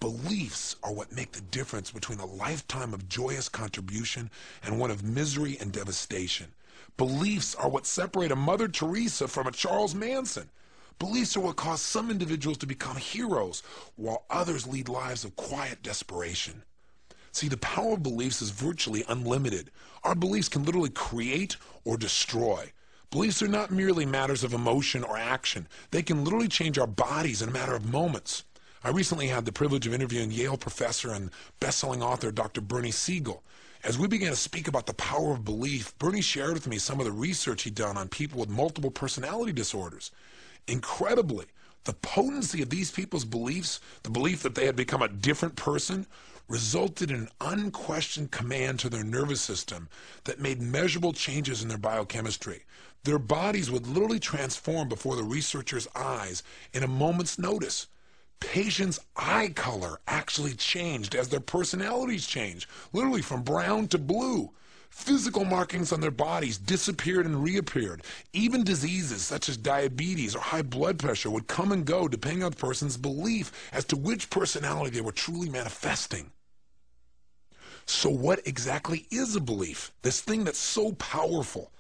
Beliefs are what make the difference between a lifetime of joyous contribution and one of misery and devastation. Beliefs are what separate a Mother Teresa from a Charles Manson. Beliefs are what cause some individuals to become heroes, while others lead lives of quiet desperation. See, the power of beliefs is virtually unlimited. Our beliefs can literally create or destroy. Beliefs are not merely matters of emotion or action. They can literally change our bodies in a matter of moments. I recently had the privilege of interviewing Yale professor and best-selling author Dr. Bernie Siegel. As we began to speak about the power of belief, Bernie shared with me some of the research he'd done on people with multiple personality disorders. Incredibly, the potency of these people's beliefs, the belief that they had become a different person, resulted in an unquestioned command to their nervous system that made measurable changes in their biochemistry. Their bodies would literally transform before the researchers' eyes in a moment's notice. Patients' eye color actually changed as their personalities changed, literally from brown to blue. Physical markings on their bodies disappeared and reappeared. Even diseases such as diabetes or high blood pressure would come and go depending on the person's belief as to which personality they were truly manifesting. So what exactly is a belief? This thing that's so powerful.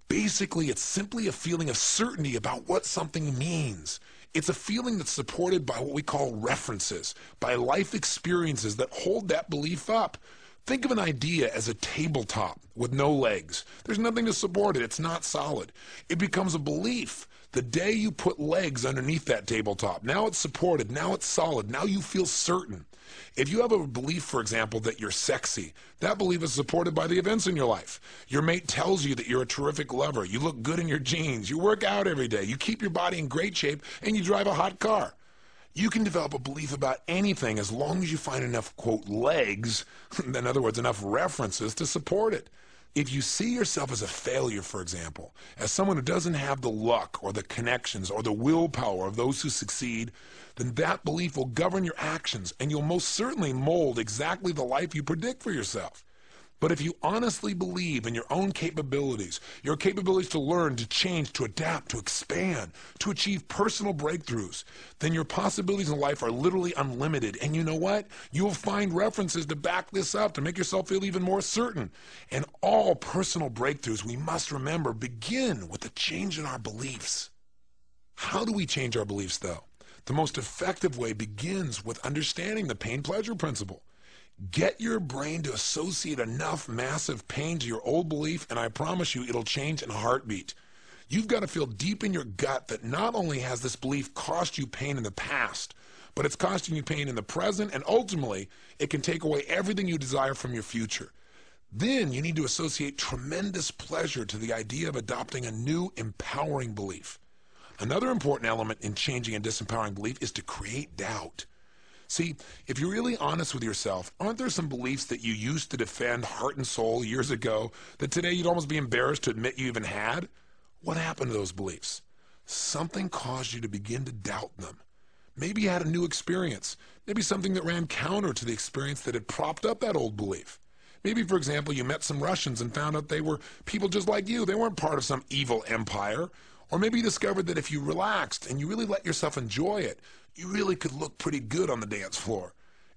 Basically, it's simply a feeling of certainty about what something means. It's a feeling that's supported by what we call references, by life experiences that hold that belief up. Think of an idea as a tabletop with no legs. There's nothing to support it. It's not solid. It becomes a belief the day you put legs underneath that tabletop. Now it's supported. Now it's solid. Now you feel certain. If you have a belief, for example, that you're sexy, that belief is supported by the events in your life. Your mate tells you that you're a terrific lover. You look good in your jeans. You work out every day. You keep your body in great shape, and you drive a hot car. You can develop a belief about anything as long as you find enough, quote, legs, in other words, enough references to support it. If you see yourself as a failure, for example, as someone who doesn't have the luck or the connections or the willpower of those who succeed, then that belief will govern your actions, and you'll most certainly mold exactly the life you predict for yourself. But if you honestly believe in your own capabilities, your capabilities to learn, to change, to adapt, to expand, to achieve personal breakthroughs, then your possibilities in life are literally unlimited. And you know what? You'll find references to back this up, to make yourself feel even more certain. And all personal breakthroughs, we must remember, begin with a change in our beliefs. How do we change our beliefs, though? The most effective way begins with understanding the pain-pleasure principle. Get your brain to associate enough massive pain to your old belief, and I promise you it'll change in a heartbeat. You've got to feel deep in your gut that not only has this belief cost you pain in the past, but it's costing you pain in the present, and ultimately it can take away everything you desire from your future. Then you need to associate tremendous pleasure to the idea of adopting a new empowering belief. Another important element in changing a disempowering belief is to create doubt. See, if you're really honest with yourself, aren't there some beliefs that you used to defend heart and soul years ago that today you'd almost be embarrassed to admit you even had? What happened to those beliefs? Something caused you to begin to doubt them. Maybe you had a new experience. Maybe something that ran counter to the experience that had propped up that old belief. Maybe, for example, you met some Russians and found out they were people just like you. They weren't part of some evil empire. Or maybe you discovered that if you relaxed and you really let yourself enjoy it, you really could look pretty good on the dance floor.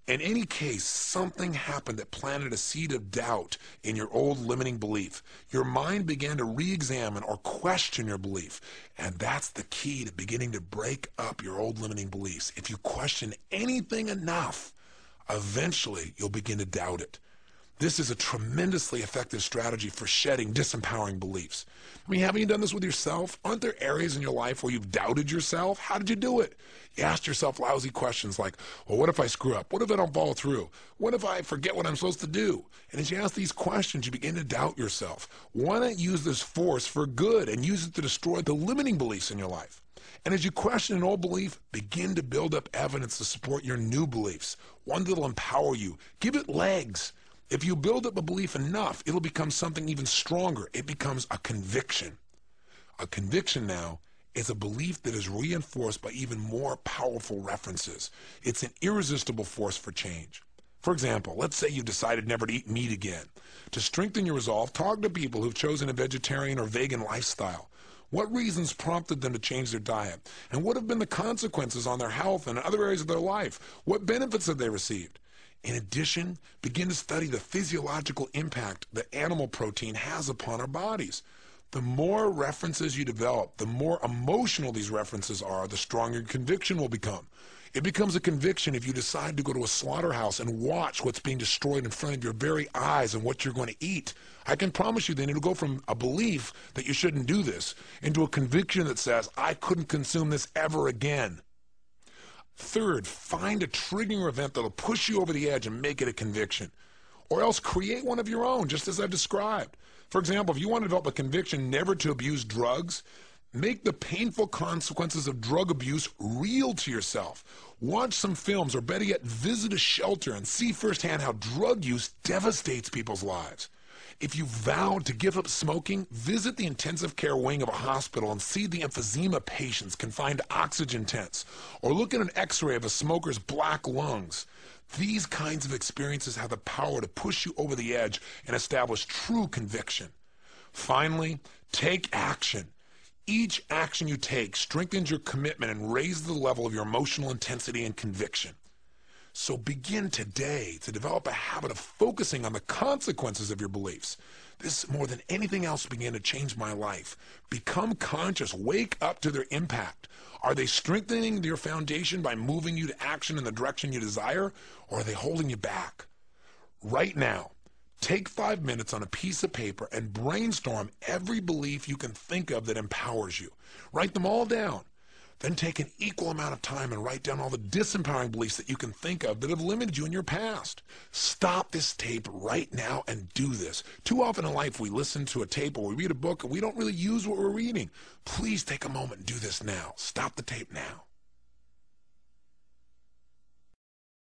In any case, something happened that planted a seed of doubt in your old limiting belief. Your mind began to re-examine or question your belief. And that's the key to beginning to break up your old limiting beliefs. If you question anything enough, eventually you'll begin to doubt it. This is a tremendously effective strategy for shedding disempowering beliefs. I mean, haven't you done this with yourself? Aren't there areas in your life where you've doubted yourself? How did you do it? You asked yourself lousy questions like, well, what if I screw up? What if I don't follow through? What if I forget what I'm supposed to do? And as you ask these questions, you begin to doubt yourself. Why not use this force for good and use it to destroy the limiting beliefs in your life? And as you question an old belief, begin to build up evidence to support your new beliefs, one that'll empower you. Give it legs. If you build up a belief enough, it'll become something even stronger. It becomes a conviction. A conviction now is a belief that is reinforced by even more powerful references. It's an irresistible force for change. For example, let's say you've decided never to eat meat again. To strengthen your resolve, talk to people who've chosen a vegetarian or vegan lifestyle. What reasons prompted them to change their diet? And what have been the consequences on their health and other areas of their life? What benefits have they received? In addition, begin to study the physiological impact that animal protein has upon our bodies. The more references you develop, the more emotional these references are, the stronger your conviction will become. It becomes a conviction if you decide to go to a slaughterhouse and watch what's being destroyed in front of your very eyes and what you're going to eat. I can promise you then it'll go from a belief that you shouldn't do this into a conviction that says, I couldn't consume this ever again. Third, find a triggering event that'll push you over the edge and make it a conviction. Or else create one of your own, just as I've described. For example, if you want to develop a conviction never to abuse drugs, make the painful consequences of drug abuse real to yourself. Watch some films, or better yet, visit a shelter and see firsthand how drug use devastates people's lives. If you vowed to give up smoking, visit the intensive care wing of a hospital and see the emphysema patients confined to oxygen tents, or look at an x-ray of a smoker's black lungs. These kinds of experiences have the power to push you over the edge and establish true conviction. Finally, take action. Each action you take strengthens your commitment and raises the level of your emotional intensity and conviction. So begin today to develop a habit of focusing on the consequences of your beliefs. This, more than anything else, began to change my life. Become conscious. Wake up to their impact. Are they strengthening your foundation by moving you to action in the direction you desire, or are they holding you back? Right now, take 5 minutes on a piece of paper and brainstorm every belief you can think of that empowers you. Write them all down. Then take an equal amount of time and write down all the disempowering beliefs that you can think of that have limited you in your past. Stop this tape right now and do this. Too often in life we listen to a tape or we read a book and we don't really use what we're reading. Please take a moment and do this now. Stop the tape now.